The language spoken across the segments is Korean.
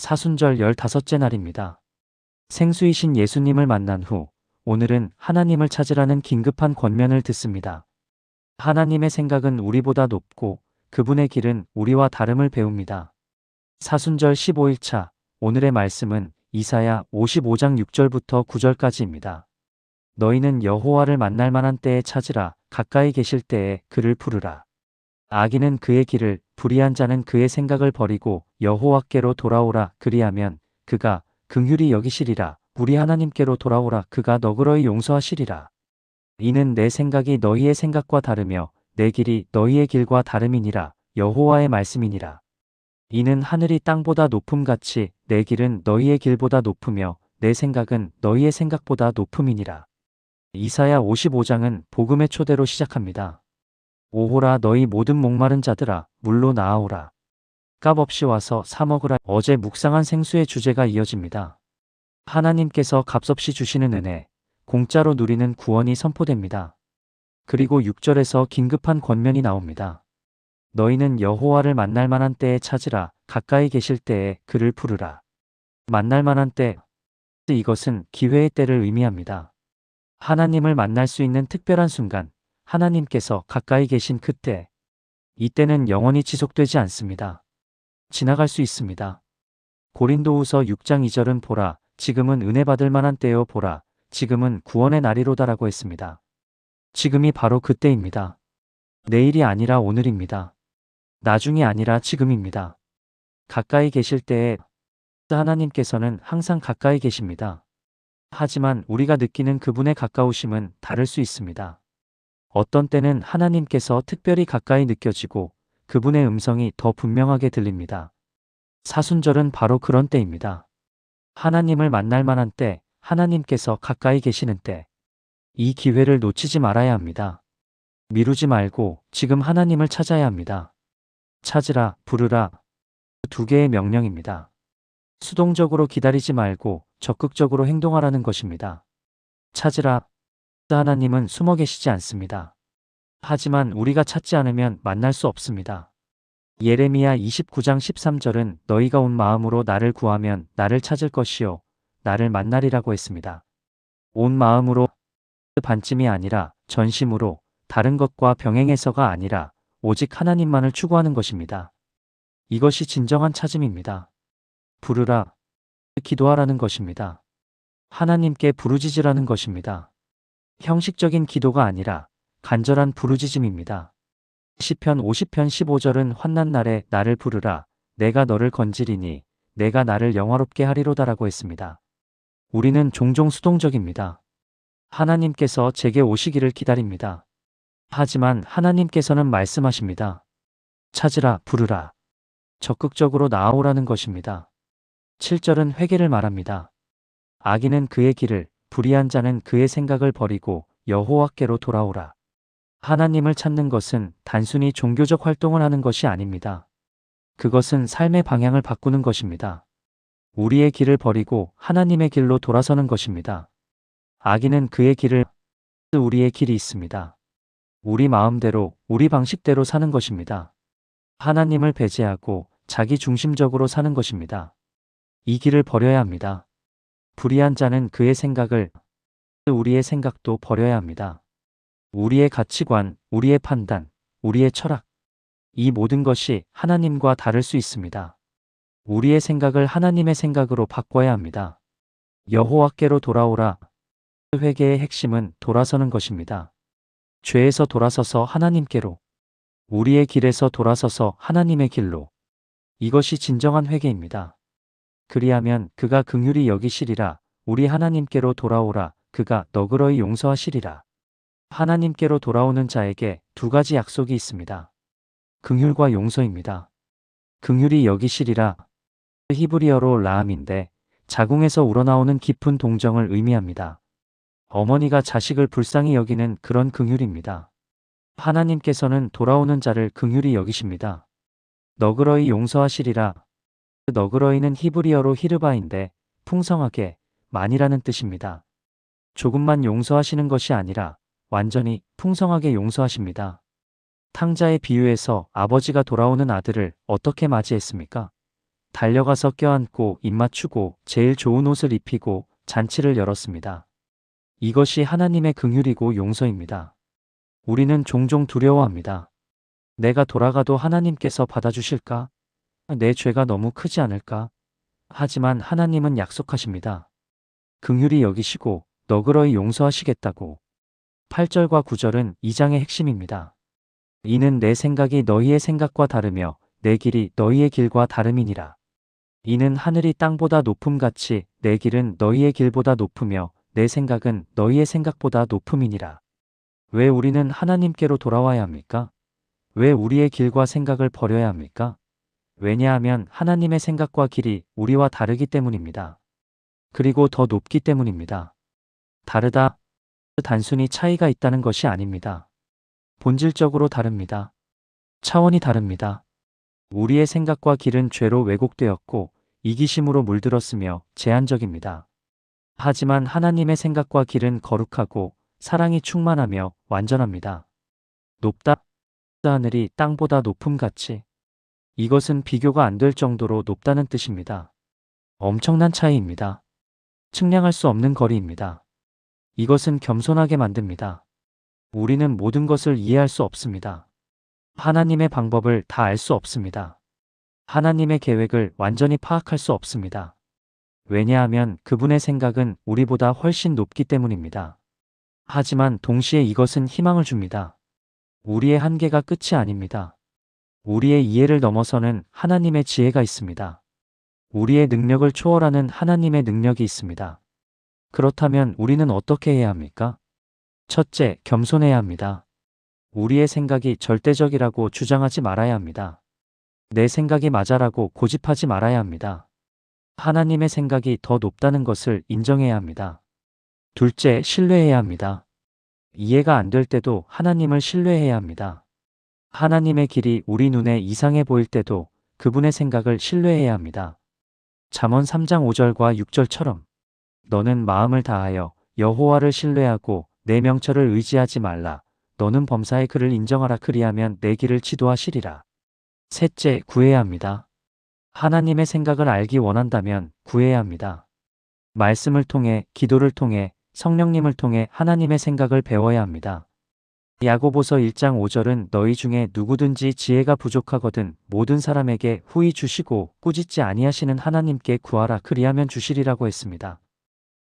사순절 15째 날입니다. 생수이신 예수님을 만난 후 오늘은 하나님을 찾으라는 긴급한 권면을 듣습니다. 하나님의 생각은 우리보다 높고 그분의 길은 우리와 다름을 배웁니다. 사순절 15일차 오늘의 말씀은 이사야 55장 6절부터 9절까지입니다. 너희는 여호와를 만날 만한 때에 찾으라. 가까이 계실 때에 그를 부르라. 악인은 그의 길을, 불의한 자는 그의 생각을 버리고 여호와께로 돌아오라. 그리하면 그가 긍휼히 여기시리라. 우리 하나님께로 돌아오라. 그가 너그러이 용서하시리라. 이는 내 생각이 너희의 생각과 다르며 내 길이 너희의 길과 다름이니라. 여호와의 말씀이니라. 이는 하늘이 땅보다 높음같이 내 길은 너희의 길보다 높으며 내 생각은 너희의 생각보다 높음이니라. 이사야 55장은 복음의 초대로 시작합니다. 오호라 너희 모든 목마른 자들아 물로 나아오라. 값없이 와서 사 먹으라. 어제 묵상한 생수의 주제가 이어집니다. 하나님께서 값없이 주시는 은혜, 공짜로 누리는 구원이 선포됩니다. 그리고 6절에서 긴급한 권면이 나옵니다. 너희는 여호와를 만날 만한 때에 찾으라. 가까이 계실 때에 그를 부르라. 만날 만한 때, 이것은 기회의 때를 의미합니다. 하나님을 만날 수 있는 특별한 순간, 하나님께서 가까이 계신 그때, 이때는 영원히 지속되지 않습니다. 지나갈 수 있습니다. 고린도후서 6장 2절은 보라, 지금은 은혜 받을 만한 때요. 보라, 지금은 구원의 날이로다라고 했습니다. 지금이 바로 그때입니다. 내일이 아니라 오늘입니다. 나중이 아니라 지금입니다. 가까이 계실 때에 하나님께서는 항상 가까이 계십니다. 하지만 우리가 느끼는 그분의 가까우심은 다를 수 있습니다. 어떤 때는 하나님께서 특별히 가까이 느껴지고 그분의 음성이 더 분명하게 들립니다. 사순절은 바로 그런 때입니다. 하나님을 만날 만한 때, 하나님께서 가까이 계시는 때, 이 기회를 놓치지 말아야 합니다. 미루지 말고 지금 하나님을 찾아야 합니다. 찾으라, 부르라. 두 개의 명령입니다. 수동적으로 기다리지 말고 적극적으로 행동하라는 것입니다. 찾으라. 하나님은 숨어 계시지 않습니다. 하지만 우리가 찾지 않으면 만날 수 없습니다. 예레미야 29장 13절은 너희가 온 마음으로 나를 구하면 나를 찾을 것이요 나를 만나리라고 했습니다. 온 마음으로, 반쯤이 아니라 전심으로, 다른 것과 병행해서가 아니라 오직 하나님만을 추구하는 것입니다. 이것이 진정한 찾음입니다. 부르라, 기도하라는 것입니다. 하나님께 부르짖으라는 것입니다. 형식적인 기도가 아니라 간절한 부르짖음입니다. 시편 50편 15절은 환난 날에 나를 부르라. 내가 너를 건지리니 내가 나를 영화롭게 하리로다라고 했습니다. 우리는 종종 수동적입니다. 하나님께서 제게 오시기를 기다립니다. 하지만 하나님께서는 말씀하십니다. 찾으라, 부르라. 적극적으로 나아오라는 것입니다. 7절은 회개를 말합니다. 악인은 그의 길을, 불의한 자는 그의 생각을 버리고 여호와께로 돌아오라. 하나님을 찾는 것은 단순히 종교적 활동을 하는 것이 아닙니다. 그것은 삶의 방향을 바꾸는 것입니다. 우리의 길을 버리고 하나님의 길로 돌아서는 것입니다. 악인은 그의 길을, 우리의 길이 있습니다. 우리 마음대로, 우리 방식대로 사는 것입니다. 하나님을 배제하고 자기 중심적으로 사는 것입니다. 이 길을 버려야 합니다. 불의한 자는 그의 생각을, 우리의 생각도 버려야 합니다. 우리의 가치관, 우리의 판단, 우리의 철학, 이 모든 것이 하나님과 다를 수 있습니다. 우리의 생각을 하나님의 생각으로 바꿔야 합니다. 여호와께로 돌아오라. 회개의 핵심은 돌아서는 것입니다. 죄에서 돌아서서 하나님께로, 우리의 길에서 돌아서서 하나님의 길로. 이것이 진정한 회개입니다. 그리하면 그가 긍휼히 여기시리라. 우리 하나님께로 돌아오라. 그가 너그러이 용서하시리라. 하나님께로 돌아오는 자에게 두 가지 약속이 있습니다. 긍휼과 용서입니다. 긍휼히 여기시리라. 히브리어로 라함인데 자궁에서 우러나오는 깊은 동정을 의미합니다. 어머니가 자식을 불쌍히 여기는 그런 긍휼입니다. 하나님께서는 돌아오는 자를 긍휼히 여기십니다. 너그러이 용서하시리라. 너그러이는 히브리어로 히르바인데 풍성하게, 많이라는 뜻입니다. 조금만 용서하시는 것이 아니라 완전히 풍성하게 용서하십니다. 탕자의 비유에서 아버지가 돌아오는 아들을 어떻게 맞이했습니까? 달려가서 껴안고 입 맞추고 제일 좋은 옷을 입히고 잔치를 열었습니다. 이것이 하나님의 긍휼이고 용서입니다. 우리는 종종 두려워합니다. 내가 돌아가도 하나님께서 받아주실까? 내 죄가 너무 크지 않을까? 하지만 하나님은 약속하십니다. 긍휼히 여기시고 너그러이 용서하시겠다고. 8절과 9절은 이 장의 핵심입니다. 이는 내 생각이 너희의 생각과 다르며 내 길이 너희의 길과 다름이니라. 이는 하늘이 땅보다 높음같이 내 길은 너희의 길보다 높으며 내 생각은 너희의 생각보다 높음이니라. 왜 우리는 하나님께로 돌아와야 합니까? 왜 우리의 길과 생각을 버려야 합니까? 왜냐하면 하나님의 생각과 길이 우리와 다르기 때문입니다. 그리고 더 높기 때문입니다. 다르다. 단순히 차이가 있다는 것이 아닙니다. 본질적으로 다릅니다. 차원이 다릅니다. 우리의 생각과 길은 죄로 왜곡되었고 이기심으로 물들었으며 제한적입니다. 하지만 하나님의 생각과 길은 거룩하고 사랑이 충만하며 완전합니다. 높다. 하늘이 땅보다 높음같이. 이것은 비교가 안 될 정도로 높다는 뜻입니다. 엄청난 차이입니다. 측량할 수 없는 거리입니다. 이것은 겸손하게 만듭니다. 우리는 모든 것을 이해할 수 없습니다. 하나님의 방법을 다 알 수 없습니다. 하나님의 계획을 완전히 파악할 수 없습니다. 왜냐하면 그분의 생각은 우리보다 훨씬 높기 때문입니다. 하지만 동시에 이것은 희망을 줍니다. 우리의 한계가 끝이 아닙니다. 우리의 이해를 넘어서는 하나님의 지혜가 있습니다. 우리의 능력을 초월하는 하나님의 능력이 있습니다. 그렇다면 우리는 어떻게 해야 합니까? 첫째, 겸손해야 합니다. 우리의 생각이 절대적이라고 주장하지 말아야 합니다. 내 생각이 맞아라고 고집하지 말아야 합니다. 하나님의 생각이 더 높다는 것을 인정해야 합니다. 둘째, 신뢰해야 합니다. 이해가 안 될 때도 하나님을 신뢰해야 합니다. 하나님의 길이 우리 눈에 이상해 보일 때도 그분의 생각을 신뢰해야 합니다. 잠언 3장 5절과 6절처럼 너는 마음을 다하여 여호와를 신뢰하고 내 명철을 의지하지 말라. 너는 범사의 그를 인정하라. 그리하면 내 길을 지도하시리라. 셋째, 구해야 합니다. 하나님의 생각을 알기 원한다면 구해야 합니다. 말씀을 통해, 기도를 통해, 성령님을 통해 하나님의 생각을 배워야 합니다. 야고보서 1장 5절은 너희 중에 누구든지 지혜가 부족하거든 모든 사람에게 후히 주시고 꾸짖지 아니하시는 하나님께 구하라. 그리하면 주시리라고 했습니다.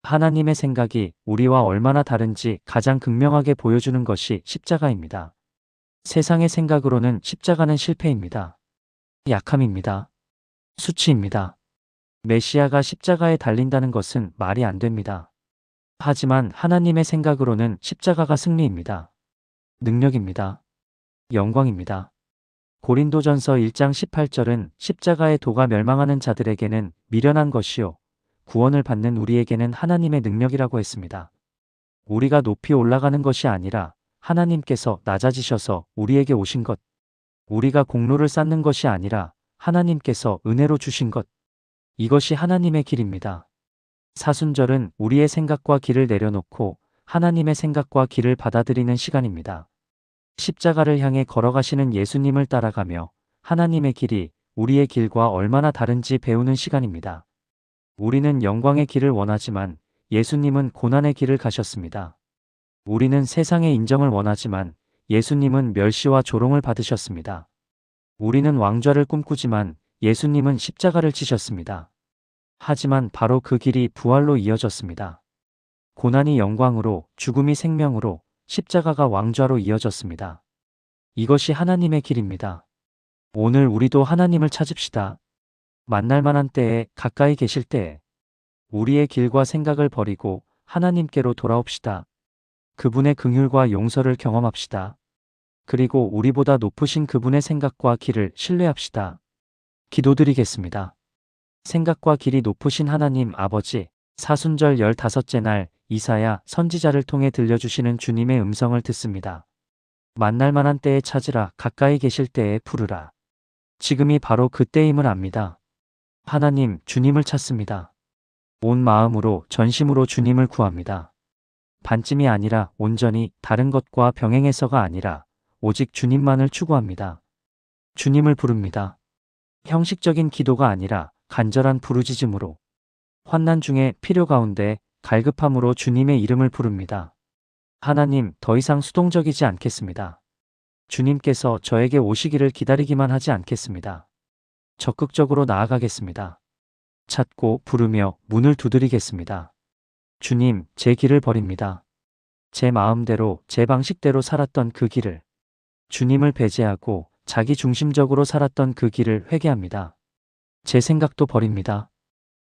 하나님의 생각이 우리와 얼마나 다른지 가장 극명하게 보여주는 것이 십자가입니다. 세상의 생각으로는 십자가는 실패입니다. 약함입니다. 수치입니다. 메시아가 십자가에 달린다는 것은 말이 안 됩니다. 하지만 하나님의 생각으로는 십자가가 승리입니다. 능력입니다. 영광입니다. 고린도전서 1장 18절은 십자가의 도가 멸망하는 자들에게는 미련한 것이요 구원을 받는 우리에게는 하나님의 능력이라고 했습니다. 우리가 높이 올라가는 것이 아니라 하나님께서 낮아지셔서 우리에게 오신 것, 우리가 공로를 쌓는 것이 아니라 하나님께서 은혜로 주신 것, 이것이 하나님의 길입니다. 사순절은 우리의 생각과 길을 내려놓고 하나님의 생각과 길을 받아들이는 시간입니다. 십자가를 향해 걸어가시는 예수님을 따라가며 하나님의 길이 우리의 길과 얼마나 다른지 배우는 시간입니다. 우리는 영광의 길을 원하지만 예수님은 고난의 길을 가셨습니다. 우리는 세상의 인정을 원하지만 예수님은 멸시와 조롱을 받으셨습니다. 우리는 왕좌를 꿈꾸지만 예수님은 십자가를 지셨습니다. 하지만 바로 그 길이 부활로 이어졌습니다. 고난이 영광으로, 죽음이 생명으로, 십자가가 왕좌로 이어졌습니다. 이것이 하나님의 길입니다. 오늘 우리도 하나님을 찾읍시다. 만날 만한 때에, 가까이 계실 때에 우리의 길과 생각을 버리고 하나님께로 돌아옵시다. 그분의 긍휼과 용서를 경험합시다. 그리고 우리보다 높으신 그분의 생각과 길을 신뢰합시다. 기도드리겠습니다. 생각과 길이 높으신 하나님 아버지, 사순절 15째 날 이사야 선지자를 통해 들려주시는 주님의 음성을 듣습니다. 만날 만한 때에 찾으라. 가까이 계실 때에 부르라. 지금이 바로 그때임을 압니다. 하나님, 주님을 찾습니다. 온 마음으로, 전심으로 주님을 구합니다. 반쯤이 아니라 온전히, 다른 것과 병행해서가 아니라 오직 주님만을 추구합니다. 주님을 부릅니다. 형식적인 기도가 아니라 간절한 부르짖음으로, 환난 중에 필요 가운데 갈급함으로 주님의 이름을 부릅니다. 하나님, 더 이상 수동적이지 않겠습니다. 주님께서 저에게 오시기를 기다리기만 하지 않겠습니다. 적극적으로 나아가겠습니다. 찾고 부르며 문을 두드리겠습니다. 주님, 제 길을 버립니다. 제 마음대로, 제 방식대로 살았던 그 길을, 주님을 배제하고 자기 중심적으로 살았던 그 길을 회개합니다. 제 생각도 버립니다.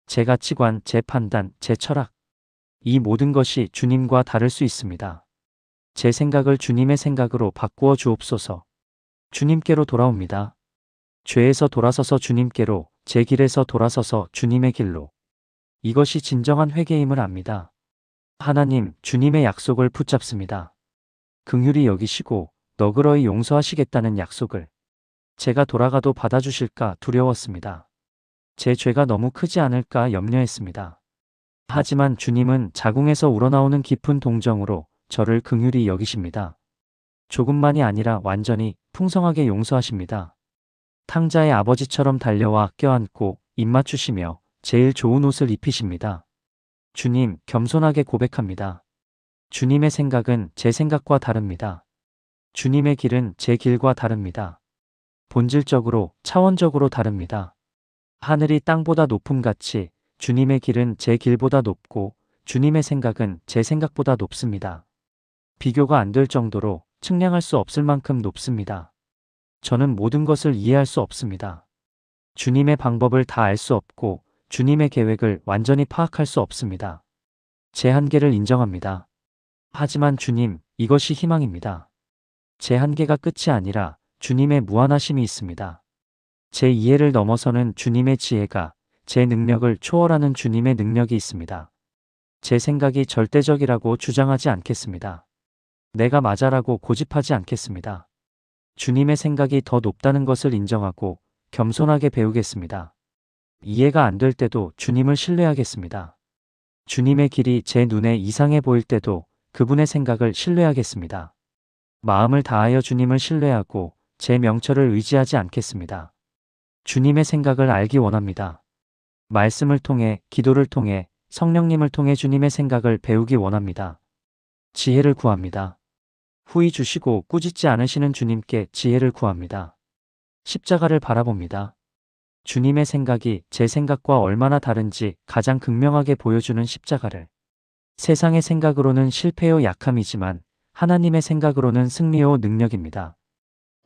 제 가치관, 제 판단, 제 철학, 이 모든 것이 주님과 다를 수 있습니다. 제 생각을 주님의 생각으로 바꾸어 주옵소서. 주님께로 돌아옵니다. 죄에서 돌아서서 주님께로, 제 길에서 돌아서서 주님의 길로. 이것이 진정한 회개임을 압니다. 하나님, 주님의 약속을 붙잡습니다. 긍휼히 여기시고 너그러이 용서하시겠다는 약속을. 제가 돌아가도 받아주실까 두려웠습니다. 제 죄가 너무 크지 않을까 염려했습니다. 하지만 주님은 자궁에서 우러나오는 깊은 동정으로 저를 긍휼히 여기십니다. 조금만이 아니라 완전히 풍성하게 용서하십니다. 탕자의 아버지처럼 달려와 껴안고 입맞추시며 제일 좋은 옷을 입히십니다. 주님, 겸손하게 고백합니다. 주님의 생각은 제 생각과 다릅니다. 주님의 길은 제 길과 다릅니다. 본질적으로, 차원적으로 다릅니다. 하늘이 땅보다 높음같이 주님의 길은 제 길보다 높고 주님의 생각은 제 생각보다 높습니다. 비교가 안 될 정도로, 측량할 수 없을 만큼 높습니다. 저는 모든 것을 이해할 수 없습니다. 주님의 방법을 다 알 수 없고 주님의 계획을 완전히 파악할 수 없습니다. 제 한계를 인정합니다. 하지만 주님, 이것이 희망입니다. 제 한계가 끝이 아니라 주님의 무한하심이 있습니다. 제 이해를 넘어서는 주님의 지혜가, 제 능력을 초월하는 주님의 능력이 있습니다. 제 생각이 절대적이라고 주장하지 않겠습니다. 내가 맞아라고 고집하지 않겠습니다. 주님의 생각이 더 높다는 것을 인정하고 겸손하게 배우겠습니다. 이해가 안 될 때도 주님을 신뢰하겠습니다. 주님의 길이 제 눈에 이상해 보일 때도 그분의 생각을 신뢰하겠습니다. 마음을 다하여 주님을 신뢰하고 제 명철을 의지하지 않겠습니다. 주님의 생각을 알기 원합니다. 말씀을 통해, 기도를 통해, 성령님을 통해 주님의 생각을 배우기 원합니다. 지혜를 구합니다. 후히 주시고 꾸짖지 않으시는 주님께 지혜를 구합니다. 십자가를 바라봅니다. 주님의 생각이 제 생각과 얼마나 다른지 가장 극명하게 보여주는 십자가를. 세상의 생각으로는 실패요 약함이지만 하나님의 생각으로는 승리요 능력입니다.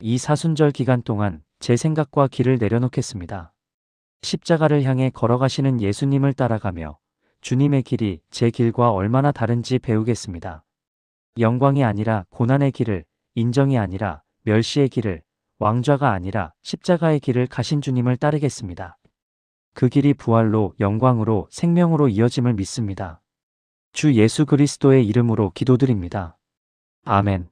이 사순절 기간 동안 제 생각과 길을 내려놓겠습니다. 십자가를 향해 걸어가시는 예수님을 따라가며 주님의 길이 제 길과 얼마나 다른지 배우겠습니다. 영광이 아니라 고난의 길을, 인정이 아니라 멸시의 길을, 왕좌가 아니라 십자가의 길을 가신 주님을 따르겠습니다. 그 길이 부활로, 영광으로, 생명으로 이어짐을 믿습니다. 주 예수 그리스도의 이름으로 기도드립니다. 아멘.